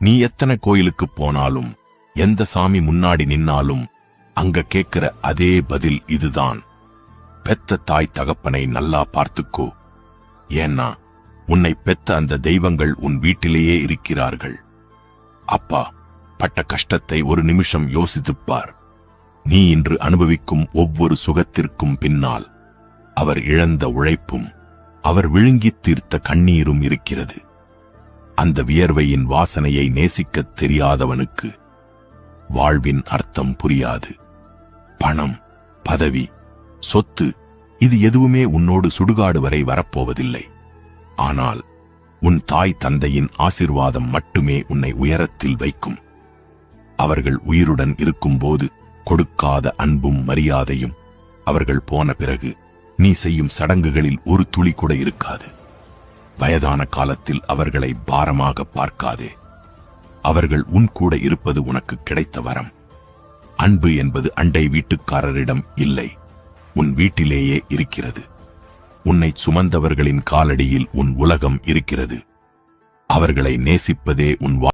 நீ எத்தனை கோயிலுக்கு போனாலும், எந்த சாமி முன்னாடி நின்னாலும் அங்க கேட்கிற அதே பதில் இதுதான். பெத்த தாய் தகப்பனை நல்லா பார்த்துக்கோ. ஏன்னா உன்னை பெத்த அந்த தெய்வங்கள் உன் வீட்டிலேயே இருக்கிறார்கள். அப்பா பட்ட கஷ்டத்தை ஒரு நிமிஷம் யோசித்துப்பார். நீ இன்று அனுபவிக்கும் ஒவ்வொரு சுகத்திற்கும் பின்னால் அவர் இழந்த உழைப்பும் அவர் விழுங்கித் தீர்த்த கண்ணீரும் இருக்கிறது. அந்த வியர்வையின் வாசனையை நேசிக்கத் தெரியாதவனுக்கு வாழ்வின் அர்த்தம் புரியாது. பணம், பதவி, சொத்து இது எதுவுமே உன்னோடு சுடுகாடு வரை வரப்போவதில்லை. ஆனால் உன் தாய் தந்தையின் ஆசிர்வாதம் மட்டுமே உன்னை உயரத்தில் வைக்கும். அவர்கள் உயிருடன் இருக்கும்போது கொடுக்காத அன்பும் மரியாதையும் அவர்கள் போன பிறகு நீ செய்யும் சடங்குகளில் ஒரு துளி கூட இருக்காது. வயதான காலத்தில் அவர்களை பாரமாக பார்க்காதே. அவர்கள் உன் கூட இருப்பது உனக்கு கிடைத்த வரம். அன்பு என்பது அண்டை வீட்டுக்காரரிடம் இல்லை, உன் வீட்டிலேயே இருக்கிறது. உன்னை சுமந்தவர்களின் காலடியில் உன் உலகம் இருக்கிறது. அவர்களை நேசிப்பதே உன்